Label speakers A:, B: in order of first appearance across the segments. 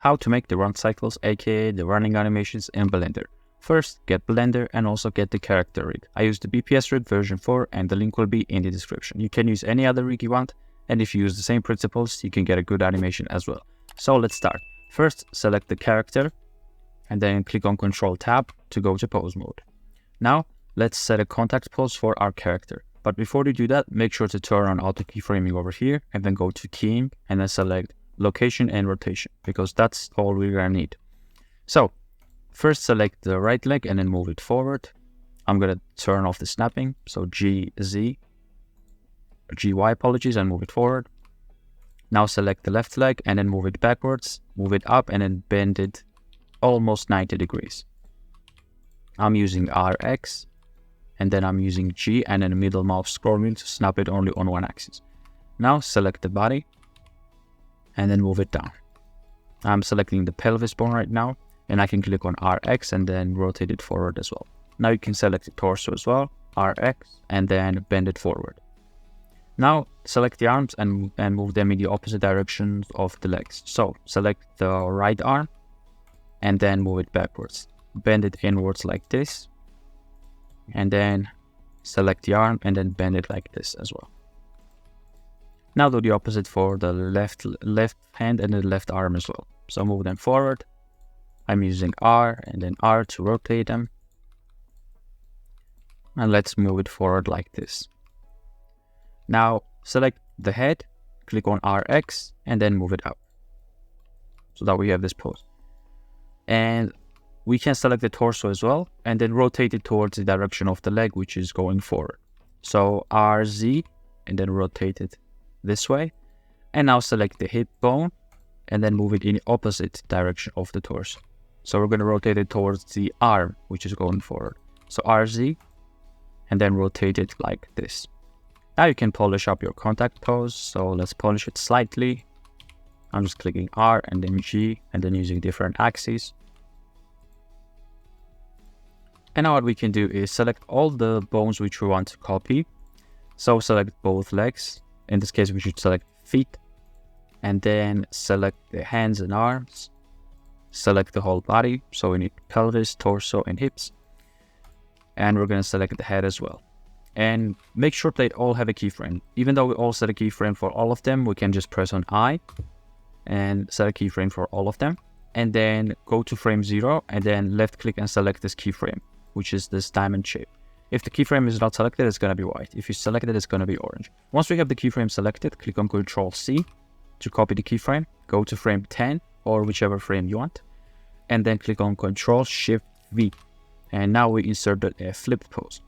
A: how to make the run cycles, aka the running animations in Blender. First, get Blender and also get the character rig. I use the BPS rig version 4 and the link will be in the description. You can use any other rig you want, and if you use the same principles, you can get a good animation as well. So let's start. First, select the character and then click on Control Tab to go to pose mode. Now, let's set a contact pose for our character. But before you do that, make sure to turn on auto keyframing over here and then go to keying and then select location and rotation, because that's all we're gonna need. So first select the right leg and then move it forward. I'm gonna turn off the snapping, so GY, apologies, and move it forward. Now select the left leg and then move it backwards, move it up and then bend it almost 90 degrees. I'm using RX and then I'm using G and then middle mouse scroll wheel to snap it only on one axis. Now select the body and then move it down. I'm selecting the pelvis bone right now, and I can click on RX and then rotate it forward as well. Now you can select the torso as well, RX, and then bend it forward. Now select the arms and move them in the opposite directions of the legs. So select the right arm and then move it backwards. Bend it inwards like this, and then select the arm and then bend it like this as well. Now do the opposite for the left hand and the left arm as well. So move them forward. I'm using R and then R to rotate them. And let's move it forward like this. Now select the head, click on RX and then move it up, so that we have this pose. And we can select the torso as well and then rotate it towards the direction of the leg, which is going forward. So RZ and then rotate it this way. And now select the hip bone and then move it in the opposite direction of the torso. So we're going to rotate it towards the arm, which is going forward. So RZ and then rotate it like this. Now you can polish up your contact pose. So let's polish it slightly. I'm just clicking R and then G and then using different axes. And now what we can do is select all the bones which we want to copy. So select both legs. In this case, we should select feet and then select the hands and arms. Select the whole body. So we need pelvis, torso, and hips. And we're going to select the head as well. And make sure they all have a keyframe. Even though we all set a keyframe for all of them, we can just press on I and set a keyframe for all of them. And then go to frame 0 and then left click and select this keyframe, which is this diamond shape. If the keyframe is not selected, it's going to be white. If you select it, it's going to be orange. Once we have the keyframe selected, click on Ctrl C to copy the keyframe. Go to frame 10 or whichever frame you want. And then click on Ctrl Shift V. And now we inserted a flipped pose.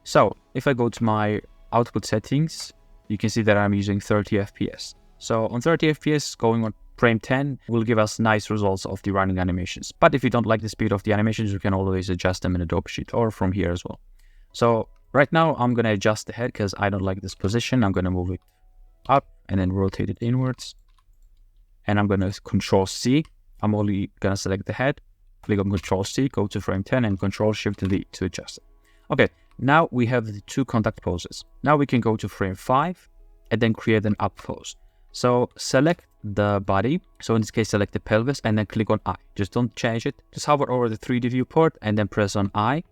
A: So if I go to my output settings, you can see that I'm using 30 FPS. So on 30 FPS, going on frame 10 will give us nice results of the running animations. But if you don't like the speed of the animations, you can always adjust them in Adobe Sheet or from here as well. So right now I'm going to adjust the head because I don't like this position. I'm going to move it up and then rotate it inwards. And I'm going to Control C. I'm only going to select the head. Click on Control C, go to frame 10 and Control Shift V to adjust it. Okay, now we have the two contact poses. Now we can go to frame 5 and then create an up pose. So select the body. So in this case, select the pelvis and then click on I. Just don't change it. Just hover over the 3D viewport and then press on I.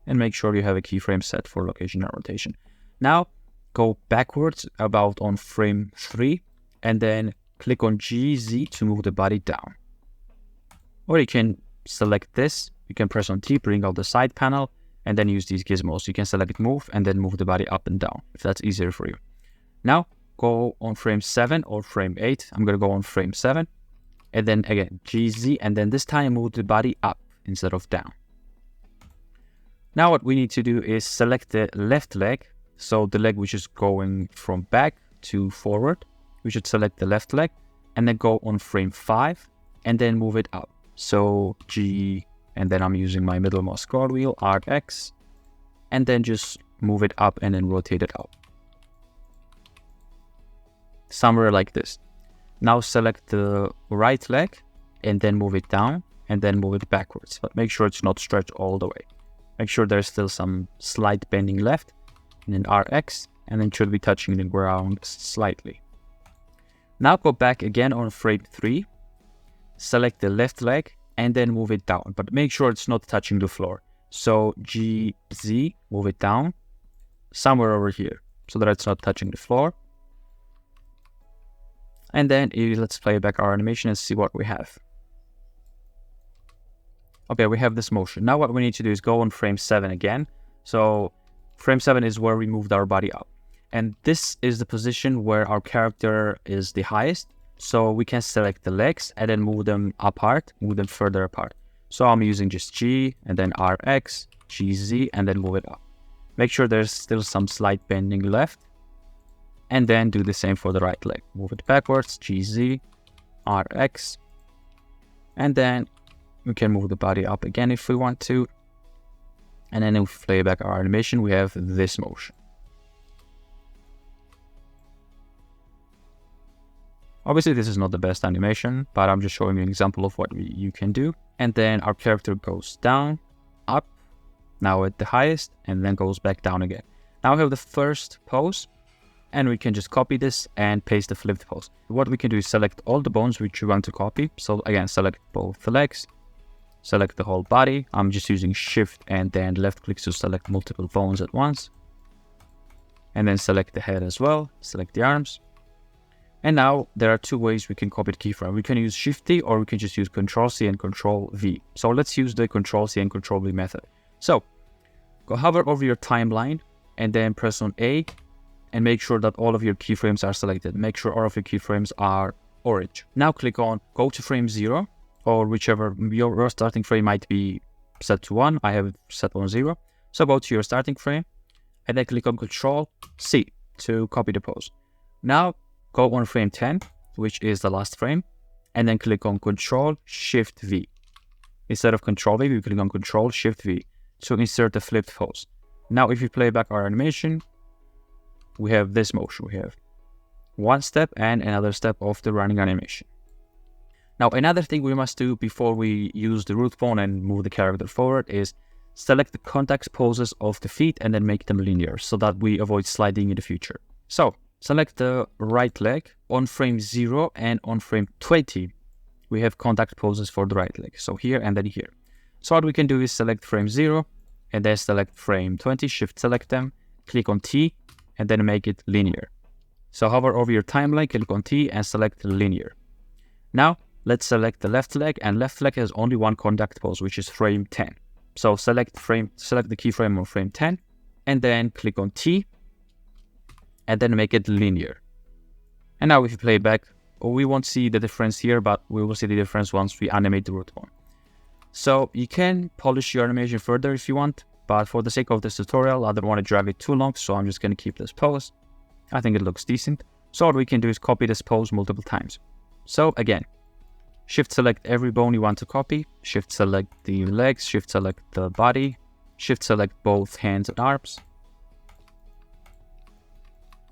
A: And make sure you have a keyframe set for location and rotation. Now go backwards about on frame 3 and then click on GZ to move the body down. Or you can select this. You can press on T, bring out the side panel, and then use these gizmos. You can select move and then move the body up and down if that's easier for you. Now go on frame 7 or frame 8. I'm going to go on frame 7 and then again GZ and then this time move the body up instead of down. Now what we need to do is select the left leg. So the leg which is going from back to forward. We should select the left leg and then go on frame 5 and then move it up. So G and then I'm using my middle mouse scroll wheel, RX, and then just move it up and then rotate it out. Somewhere like this. Now select the right leg and then move it down and then move it backwards. But make sure it's not stretched all the way. Make sure there's still some slight bending left, and then RX, and then should be touching the ground slightly. Now go back again on frame 3 select the left leg, and then move it down. But make sure it's not touching the floor. So GZ, move it down somewhere over here so that it's not touching the floor. And then let's play back our animation and see what we have. Okay, we have this motion. Now what we need to do is go on frame 7 again. So frame 7 is where we moved our body up. And this is the position where our character is the highest. So we can select the legs and then move them apart, move them further apart. So I'm using just G and then RX, GZ, and then move it up. Make sure there's still some slight bending left. And then do the same for the right leg. Move it backwards, GZ, RX. And then we can move the body up again if we want to. And then if we play back our animation, we have this motion. Obviously, this is not the best animation, but I'm just showing you an example of what you can do. And then our character goes down, up, now at the highest, and then goes back down again. Now we have the first pose, and we can just copy this and paste the flipped pose. What we can do is select all the bones which we want to copy. So again, select both the legs, select the whole body. I'm just using Shift and then left click to select multiple bones at once. And then select the head as well, select the arms. And now there are two ways we can copy the keyframe. We can use Shift D or we can just use Control C and Control V. So let's use the Control C and Control V method. So go hover over your timeline and then press on A and make sure that all of your keyframes are selected. Make sure all of your keyframes are orange. Now click on go to frame 0 or whichever your starting frame might be set to 1. I have it set on 0. So go to your starting frame and then click on Control C to copy the pose. Now go on frame 10, which is the last frame, and then click on Control Shift V. Instead of Control V, we click on Control Shift V to insert the flipped pose. Now, if we play back our animation, we have this motion. We have one step and another step of the running animation. Now, another thing we must do before we use the root bone and move the character forward is select the contact poses of the feet and then make them linear so that we avoid sliding in the future. So, select the right leg on frame 0 and on frame 20. We have contact poses for the right leg. So here and then here. So what we can do is select frame 0 and then select frame 20, shift select them, click on T and then make it linear. So hover over your timeline, click on T and select linear. Now let's select the left leg, and left leg has only one contact pose, which is frame 10. So select the keyframe on frame 10 and then click on T and then make it linear. And now if you play back, we won't see the difference here, but we will see the difference once we animate the root bone. So you can polish your animation further if you want, but for the sake of this tutorial, I don't want to drag it too long, so I'm just going to keep this pose. I think it looks decent. So what we can do is copy this pose multiple times. So again, shift select every bone you want to copy, shift select the legs, shift select the body, shift select both hands and arms,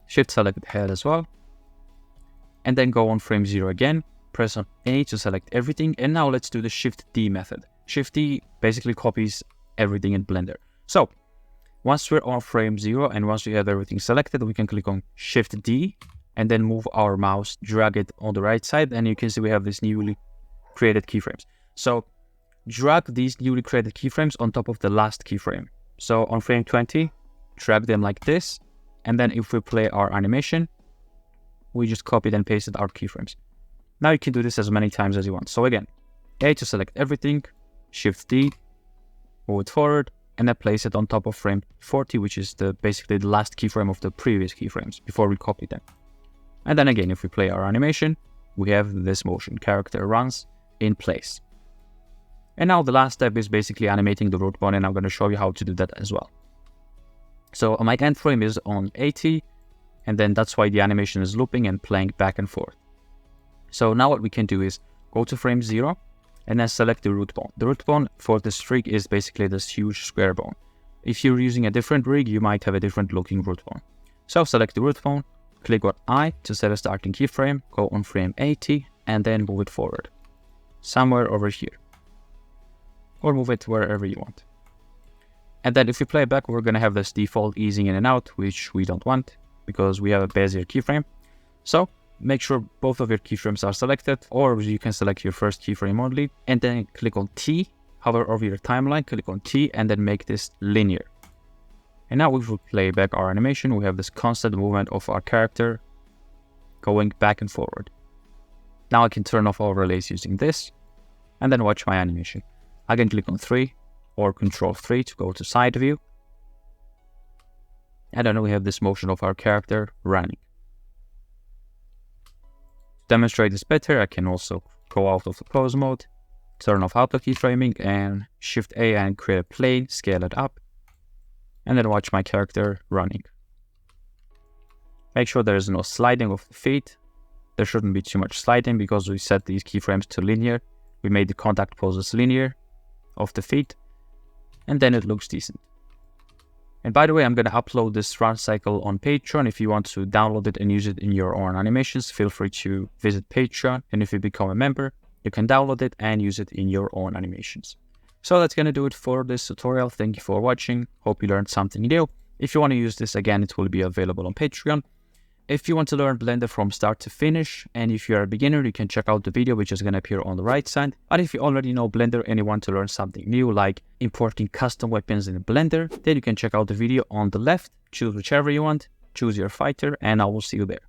A: shift select the head as well, and then go on frame 0 again, press on A to select everything, and now let's do the Shift D method. Shift D basically copies everything in Blender. So once we're on frame 0 and once we have everything selected, we can click on Shift D and then move our mouse, drag it on the right side, and you can see we have these newly created keyframes. So drag these newly created keyframes on top of the last keyframe. So on frame 20, drag them like this, and then if we play our animation, we just copied and pasted our keyframes. Now you can do this as many times as you want. So again, A to select everything, Shift D, move it forward, and then place it on top of frame 40, which is basically the last keyframe of the previous keyframes before we copy them. And then again, if we play our animation, we have this motion. Character runs in place. And now the last step is basically animating the root bone, and I'm going to show you how to do that as well. So my end frame is on 80, and then that's why the animation is looping and playing back and forth. So now what we can do is go to frame 0 and then select the root bone. The root bone for this rig is basically this huge square bone. If you're using a different rig, you might have a different looking root bone. So select the root bone, click on I to set a starting keyframe, go on frame 80 and then move it forward. Somewhere over here. Or move it wherever you want. And then if we play back, we're going to have this default easing in and out, which we don't want because we have a Bezier keyframe. So make sure both of your keyframes are selected, or you can select your first keyframe only, and then click on T, hover over your timeline, click on T, and then make this linear. And now if we play back our animation, we have this constant movement of our character going back and forward. Now I can turn off overlays using this, and then watch my animation. I can click on 3 or Control 3 to go to side view. And then we have this motion of our character running. To demonstrate this better, I can also go out of the pose mode, turn off auto keyframing, and Shift A and create a plane, scale it up, and then watch my character running. Make sure there is no sliding of the feet. There shouldn't be too much sliding because we set these keyframes to linear. We made the contact poses linear of the feet, and then it looks decent. And by the way, I'm going to upload this run cycle on Patreon. If you want to download it and use it in your own animations, feel free to visit Patreon. And if you become a member, you can download it and use it in your own animations. So that's going to do it for this tutorial. Thank you for watching. Hope you learned something new. If you want to use this again, it will be available on Patreon. If you want to learn Blender from start to finish, and if you're a beginner, you can check out the video which is going to appear on the right side. But if you already know Blender and you want to learn something new, like importing custom weapons in Blender, then you can check out the video on the left. Choose whichever you want, choose your fighter, and I will see you there.